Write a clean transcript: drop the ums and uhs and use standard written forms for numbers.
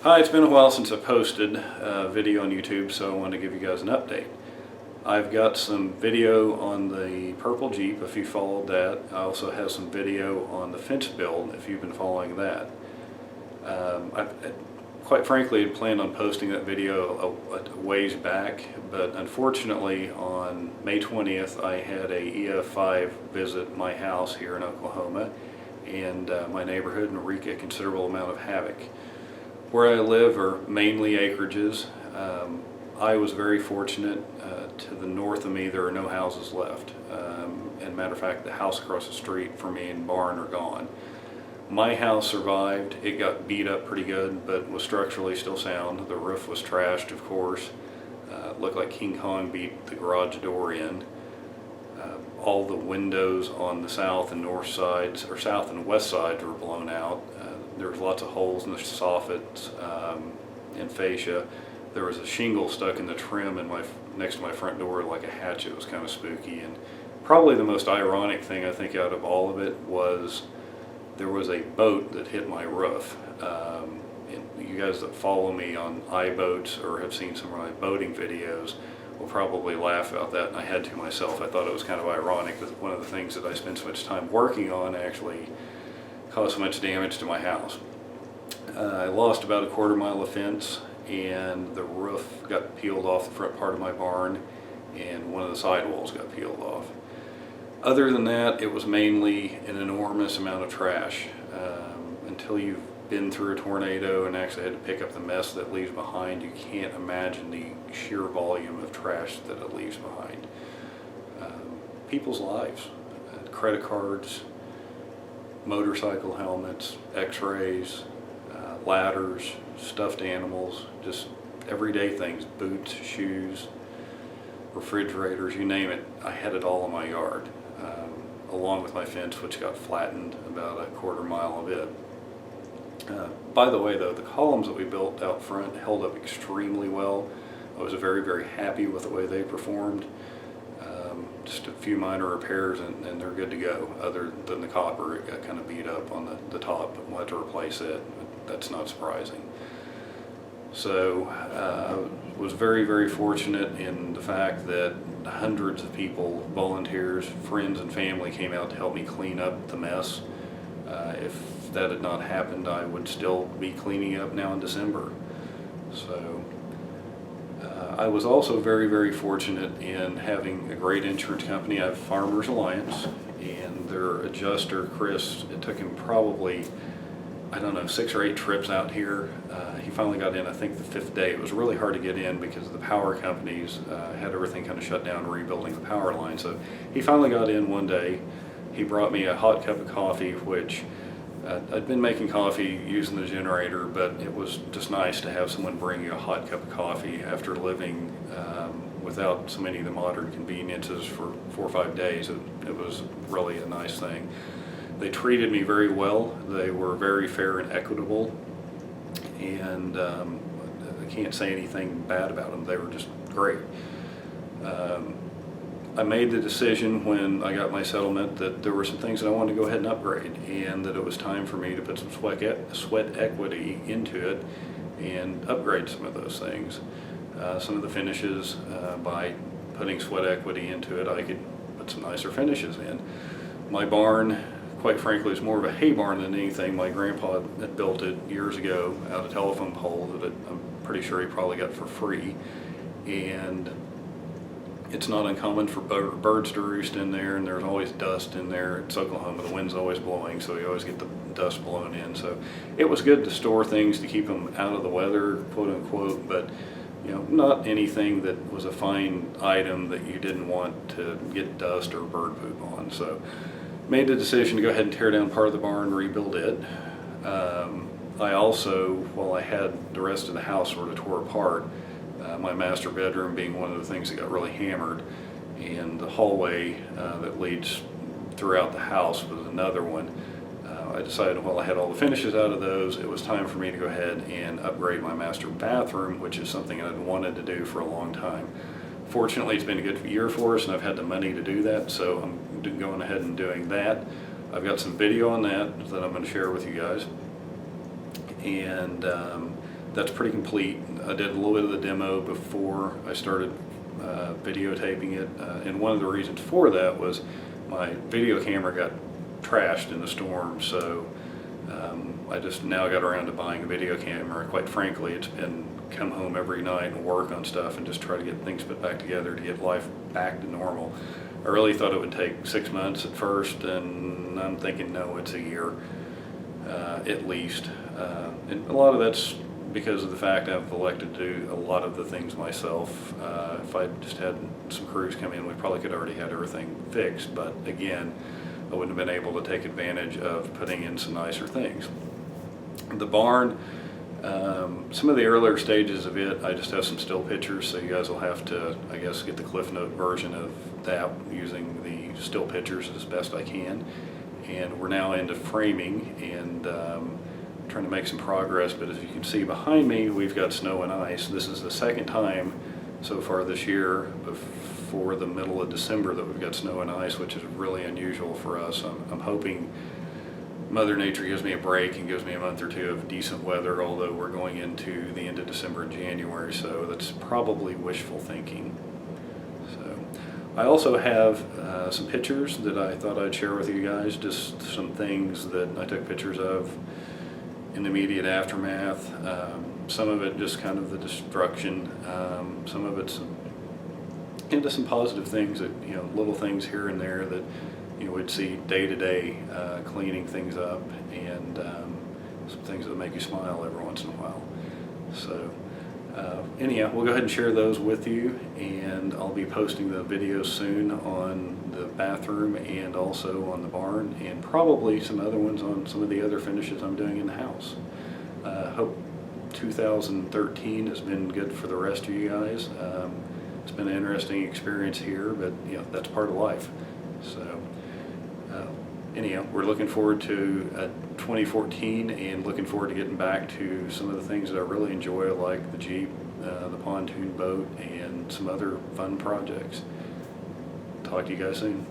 Hi, it's been a while since I posted a video on YouTube, so I wanted to give you guys an update. I've got some video on the purple Jeep, if you followed that. I also have some video on the fence build, if you've been following that. Quite frankly, had planned on posting that video a ways back, but unfortunately on May 20th I had a EF5 visit my house here in Oklahoma and my neighborhood and wreak a considerable amount of havoc. Where I live are mainly acreages. I was very fortunate. To the north of me there are no houses left. And matter of fact, the house across the street from me and barn are gone. My house survived. It got beat up pretty good, but was structurally still sound. The roof was trashed, of course. Looked like King Kong beat the garage door in. All the windows on the south and north sides, or south and west sides, were blown out. There was lots of holes in the soffits and fascia. There was a shingle stuck in the trim next to my front door like a hatchet. It was kind of spooky. And probably the most ironic thing I think out of all of it was there was a boat that hit my roof. And you guys that follow me on iBoats or have seen some of my boating videos will probably laugh about that, and I had to myself. I thought it was kind of ironic that one of the things that I spent so much time working on actually caused so much damage to my house. I lost about a quarter mile of fence, and the roof got peeled off the front part of my barn, and one of the sidewalls got peeled off. Other than that, it was mainly an enormous amount of trash. Until you've been through a tornado and actually had to pick up the mess that leaves behind, you can't imagine the sheer volume of trash that it leaves behind. People's lives, credit cards, motorcycle helmets, x-rays, ladders, stuffed animals, just everyday things, boots, shoes, refrigerators, you name it. I had it all in my yard, along with my fence, which got flattened about a quarter mile of it. By the way though, the columns that we built out front held up extremely well. I was very, very happy with the way they performed. Just a few minor repairs and they're good to go. Other than the copper, it got kind of beat up on the top, but we'll have to replace it. That's not surprising. So I was very, very fortunate in the fact that hundreds of people, volunteers, friends and family came out to help me clean up the mess. If that had not happened, I would still be cleaning up now in December. So I was also very, very fortunate in having a great insurance company. I have Farmers Alliance, and their adjuster, Chris, it took him probably, I don't know, 6 or 8 trips out here. He finally got in, I think, the 5th day. It was really hard to get in because the power companies had everything kind of shut down, rebuilding the power line. So he finally got in one day. He brought me a hot cup of coffee, which I'd been making coffee using the generator, but it was just nice to have someone bring you a hot cup of coffee after living without so many of the modern conveniences for 4 or 5 days. It was really a nice thing. They treated me very well. They were very fair and equitable, and I can't say anything bad about them. They were just great. I made the decision when I got my settlement that there were some things that I wanted to go ahead and upgrade, and that it was time for me to put some sweat equity into it and upgrade some of those things. Some of the finishes, by putting sweat equity into it, I could put some nicer finishes in. My barn, quite frankly, is more of a hay barn than anything. My grandpa had built it years ago out of a telephone pole that I'm pretty sure he probably got for free. And it's not uncommon for birds to roost in there, and there's always dust in there. It's Oklahoma, the wind's always blowing, so you always get the dust blown in. So it was good to store things to keep them out of the weather, quote unquote, but not anything that was a fine item that you didn't want to get dust or bird poop on. So made the decision to go ahead and tear down part of the barn and rebuild it. I also, while I had the rest of the house sort of tore apart, my master bedroom being one of the things that got really hammered, and the hallway that leads throughout the house was another one. I decided while I had all the finishes out of those, it was time for me to go ahead and upgrade my master bathroom, which is something I'd wanted to do for a long time. Fortunately, it's been a good year for us, and I've had the money to do that, so I'm going ahead and doing that. I've got some video on that I'm going to share with you guys. And that's pretty complete. I did a little bit of the demo before I started videotaping it, and one of the reasons for that was my video camera got trashed in the storm, so I just now got around to buying a video camera. Quite frankly, it's been come home every night and work on stuff and just try to get things put back together to get life back to normal. I really thought it would take 6 months at first, and I'm thinking no, it's a year at least. And a lot of that's because of the fact I've elected to do a lot of the things myself. If I just had some crews come in, we probably could already had everything fixed, but again, I wouldn't have been able to take advantage of putting in some nicer things. The barn, some of the earlier stages of it, I just have some still pictures, so you guys will have to, I guess, get the Cliff Note version of that using the still pictures as best I can. And we're now into framing and trying to make some progress, but as you can see behind me, we've got snow and ice. This is the second time so far this year before the middle of December that we've got snow and ice, which is really unusual for us. I'm hoping Mother Nature gives me a break and gives me a month or two of decent weather, although we're going into the end of December and January, so that's probably wishful thinking. So I also have some pictures that I thought I'd share with you guys, just some things that I took pictures of in the immediate aftermath. Some of it just kind of the destruction, some of it's into some positive things that, you know, little things here and there that you would see day to day, cleaning things up, and some things that make you smile every once in a while. So anyhow, we'll go ahead and share those with you, and I'll be posting the videos soon on the bathroom and also on the barn, and probably some other ones on some of the other finishes I'm doing in the house. Hope 2013 has been good for the rest of you guys. It's been an interesting experience here, but you know, that's part of life. So anyhow, we're looking forward to 2014 and looking forward to getting back to some of the things that I really enjoy, like the Jeep, the pontoon boat, and some other fun projects. Talk to you guys soon.